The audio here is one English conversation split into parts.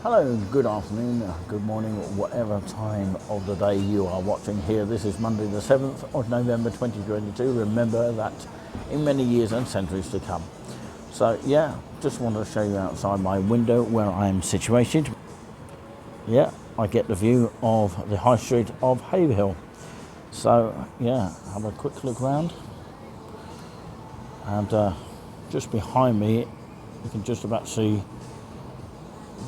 Hello, good afternoon, good morning, whatever time of the day you are watching here. This is Monday the 7th of November 2022. Remember that in many years and centuries to come. So yeah, just want to show you outside my window where I am situated. Yeah, I get the view of the high street of Haverhill. So yeah, have a quick look around. And just behind me, you can just about see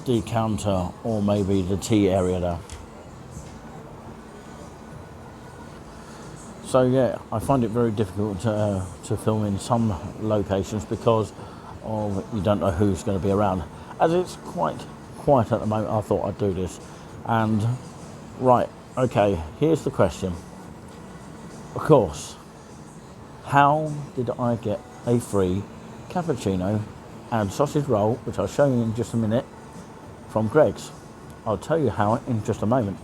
the counter or maybe the tea area there. So yeah, I find it very difficult to film in some locations because of you don't know who's going to be around. As it's quite quiet at the moment, I thought I'd do this. And right, okay, here's the question. Of course, how did I get a free cappuccino and sausage roll, which I'll show you in just a minute, from Greggs? I'll tell you how in just a moment.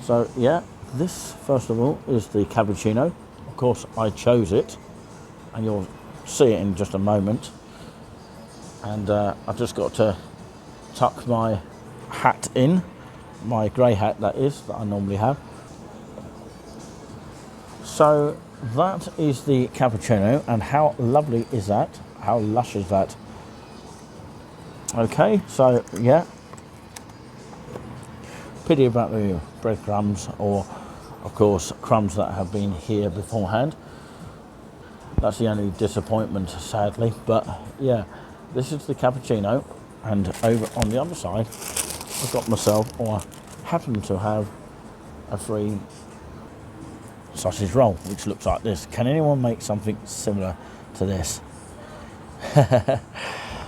So yeah, this first of all is the cappuccino. Of course I chose it and you'll see it in just a moment. And I've just got to tuck my hat in, my grey hat that is, that I normally have. So that is the cappuccino, and how lovely is that? How lush is that? Okay, so yeah, pity about the breadcrumbs or of course crumbs that have been here beforehand. That's the only disappointment, sadly. But yeah, this is the cappuccino, and over on the other side I've got myself, or happen to have, a free sausage roll which looks like this. Can anyone make something similar to this?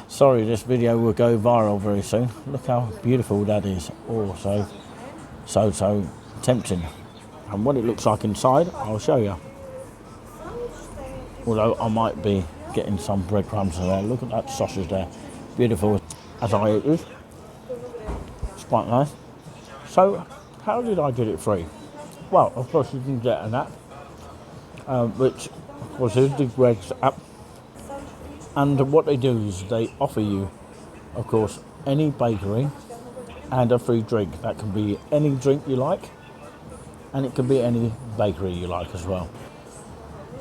Sorry, this video will go viral very soon. Look how beautiful that is. Also, so tempting. And what it looks like inside, I'll show you. Although I might be getting some breadcrumbs in there. Look at that sausage there. Beautiful as I eat it. It's quite nice. So, how did I get it free? Well, of course you can get an app, which of course is the Greggs app. And what they do is they offer you, of course, any bakery and a free drink. That can be any drink you like, and it can be any bakery you like as well.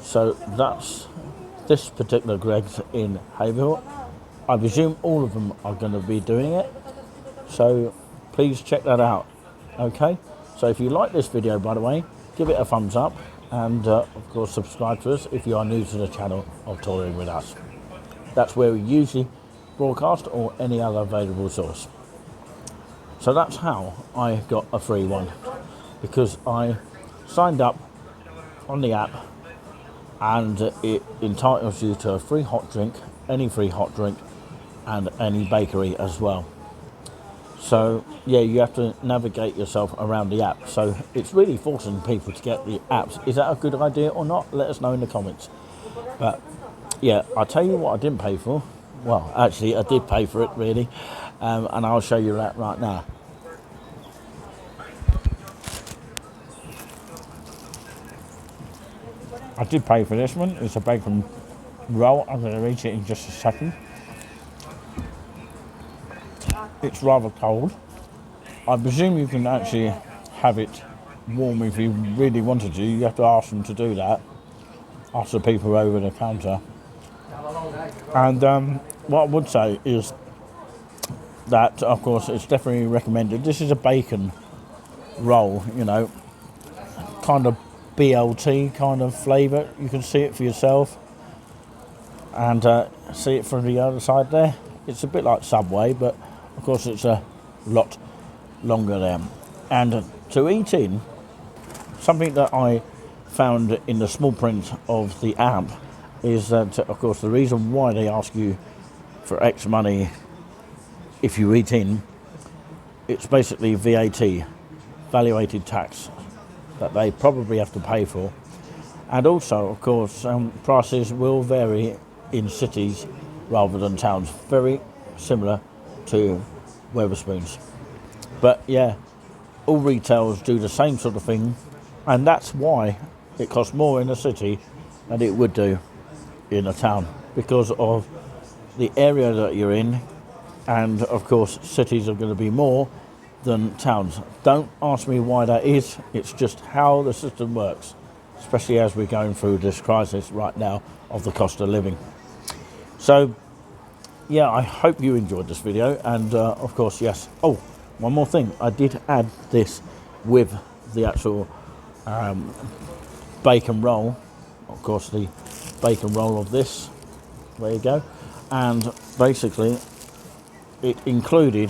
So that's this particular Greggs in Haverhill. I presume all of them are going to be doing it, so please check that out. Okay, so if you like this video, by the way, give it a thumbs up, and of course subscribe to us if you are new to the channel of Touring With Us. That's where we usually broadcast, or any other available source. So that's how I got a free one, because I signed up on the app, and it entitles you to a free hot drink, any free hot drink, and any bakery as well. So yeah, you have to navigate yourself around the app. So it's really forcing people to get the apps. Is that a good idea or not? Let us know in the comments. But yeah, I'll tell you what I didn't pay for. Well, actually, I did pay for it, really. And I'll show you that right now. I did pay for this one. It's a bacon roll. I'm going to eat it in just a second. It's rather cold. I presume you can actually have it warm if you really wanted to. You have to ask them to do that. Ask the people over the counter. And what I would say is that, of course, it's definitely recommended. This is a bacon roll, you know, kind of BLT kind of flavour. You can see it for yourself, and see it from the other side there. It's a bit like Subway, but of course it's a lot longer there. And to eat in, something that I found in the small print of the app is that, of course, the reason why they ask you for X money if you eat in, it's basically VAT, valuated tax, that they probably have to pay for. And also, of course, prices will vary in cities rather than towns, very similar to Wetherspoons. But yeah, all retailers do the same sort of thing, and that's why it costs more in a city than it would do in a town, because of the area that you're in and of course cities are going to be more than towns. Don't ask me why that is, it's just how the system works, especially as we're going through this crisis right now of the cost of living. So yeah, I hope you enjoyed this video, and of course, yes. Oh, one more thing, I did add this with the actual bacon roll, of course the bacon roll of this, there you go, and basically it included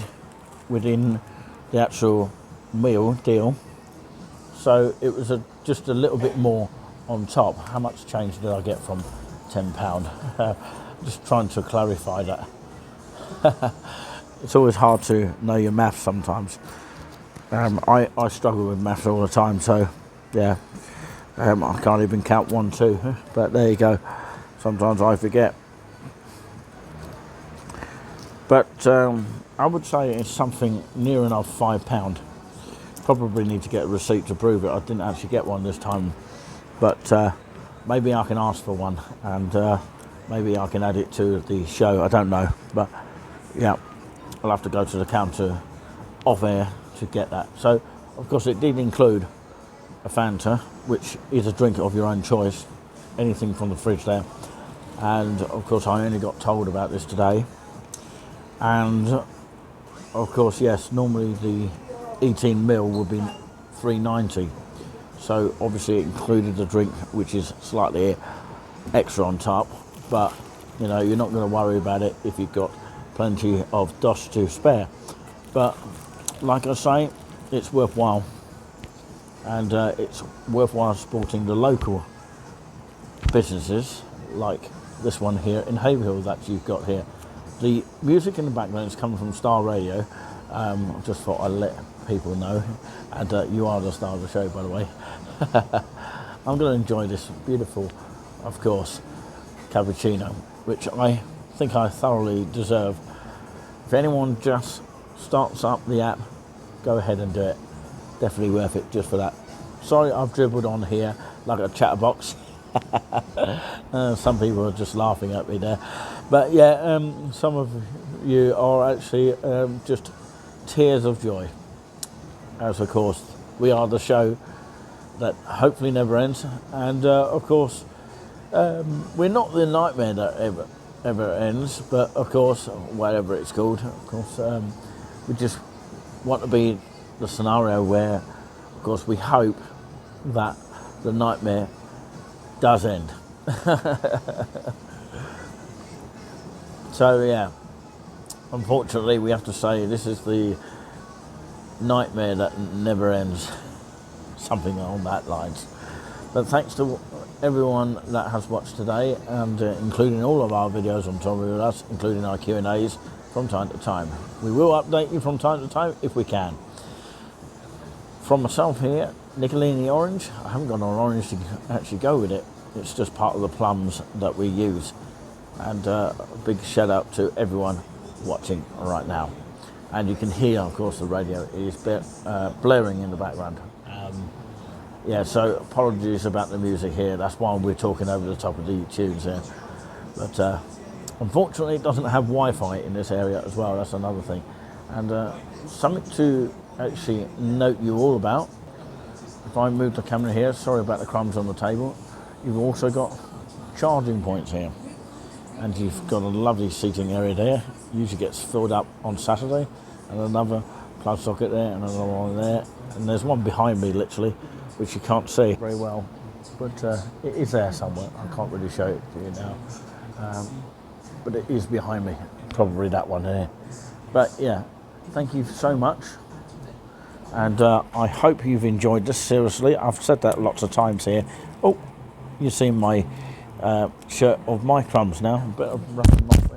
within the actual meal deal, so it was just a little bit more on top. How much change did I get from £10? Just trying to clarify that. It's always hard to know your maths sometimes. I struggle with maths all the time, so yeah, I can't even count 1, 2, but there you go. Sometimes I forget. But I would say it's something near enough £5. Probably need to get a receipt to prove it. I didn't actually get one this time, but maybe I can ask for one, and maybe I can add it to the show. I don't know, but yeah, I'll have to go to the counter off air to get that. So of course it did include a Fanta, which is a drink of your own choice, anything from the fridge there. And of course I only got told about this today. And of course, yes, normally the eating meal would be $3.90. So obviously it included the drink, which is slightly extra on top, but you know, you're not going to worry about it if you've got plenty of dosh to spare. But like I say, it's worthwhile, and it's worthwhile supporting the local businesses like this one here in Haverhill that you've got here. The music in the background is coming from Star Radio. Just thought I'd let people know, and you are the star of the show, by the way. I'm going to enjoy this beautiful, of course, cappuccino, which I think I thoroughly deserve. If anyone just starts up the app, go ahead and do it. Definitely worth it just for that. Sorry, I've dribbled on here like a chatterbox. Some people are just laughing at me there, but yeah, some of you are actually just tears of joy, as of course we are the show that hopefully never ends, and of course we're not the nightmare that ever ends, but of course, whatever it's called, of course, we just want to be the scenario where, of course, we hope that the nightmare does end. So yeah, unfortunately we have to say this is the nightmare that never ends, something along that lines. But thanks to everyone that has watched today, and including all of our videos on Tommy with Us, including our Q&As from time to time. We will update you from time to time if we can. From myself here, Nicolini Orange. I haven't got an orange to actually go with it. It's just part of the plums that we use. And a big shout out to everyone watching right now. And you can hear, of course, the radio is blaring in the background. Yeah, so apologies about the music here. That's why we're talking over the top of the tunes here. But unfortunately, it doesn't have Wi-Fi in this area as well. That's another thing. And something to actually note you all about. If I move the camera here, sorry about the crumbs on the table. You've also got charging points here. And you've got a lovely seating area there. Usually gets filled up on Saturday. And another plug socket there, and another one there. And there's one behind me, literally, which you can't see very well. But it is there somewhere. I can't really show it to you now. But it is behind me. Probably that one there. But yeah, thank you so much. And I hope you've enjoyed this, seriously. I've said that lots of times here. Oh, you've seen my shirt of my crumbs now. A bit of rough and off there.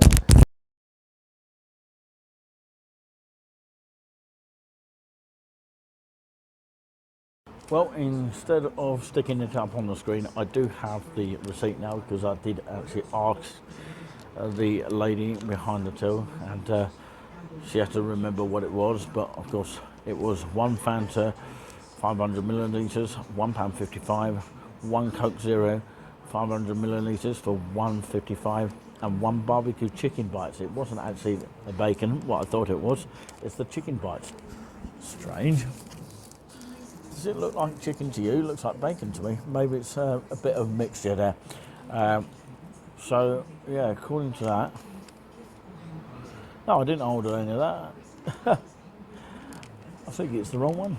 Well, instead of sticking it up on the screen, I do have the receipt now, because I did actually ask the lady behind the till, and she had to remember what it was. But of course, it was one Fanta 500 millilitres, £1.55, one Coke Zero 500 millilitres for £1.55, and 1 barbecue chicken bites. It wasn't actually the bacon, what I thought it was. It's the chicken bites. Strange. Does it look like chicken to you? It looks like bacon to me. Maybe it's a bit of mixture there. So, yeah, according to that... No, I didn't order any of that. I think it's the wrong one.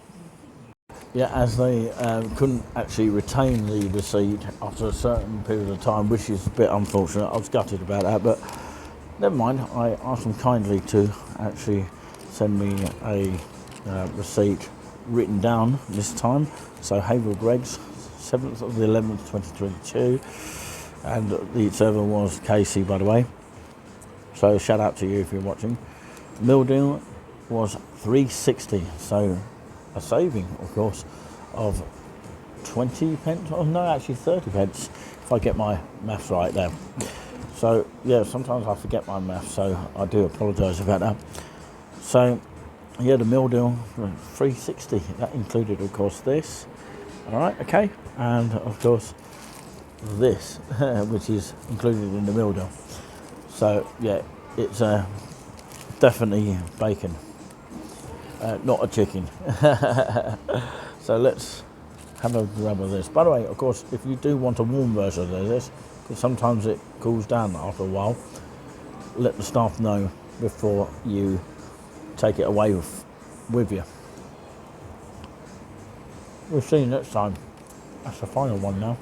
Yeah, as they couldn't actually retain the receipt after a certain period of time, which is a bit unfortunate. I was gutted about that, but never mind. I asked them kindly to actually send me a receipt written down this time. So Haverhill Greggs, 7th of the 11th, 2022, and the server was Casey, by the way. So shout out to you if you're watching. Meal deal was $3.60, so a saving, of course, of 20 pence. Oh no, actually 30 pence, if I get my maths right there. So yeah, sometimes I forget my maths, so I do apologise about that. So yeah, the meal deal, $3.60. That included, of course, this. All right, okay, and of course this, which is included in the meal deal. So yeah, it's definitely bacon, not a chicken. So let's have a grab of this. By the way, of course, if you do want a warm version of this, because sometimes it cools down after a while, let the staff know before you take it away with you. We'll see you next time. That's the final one now.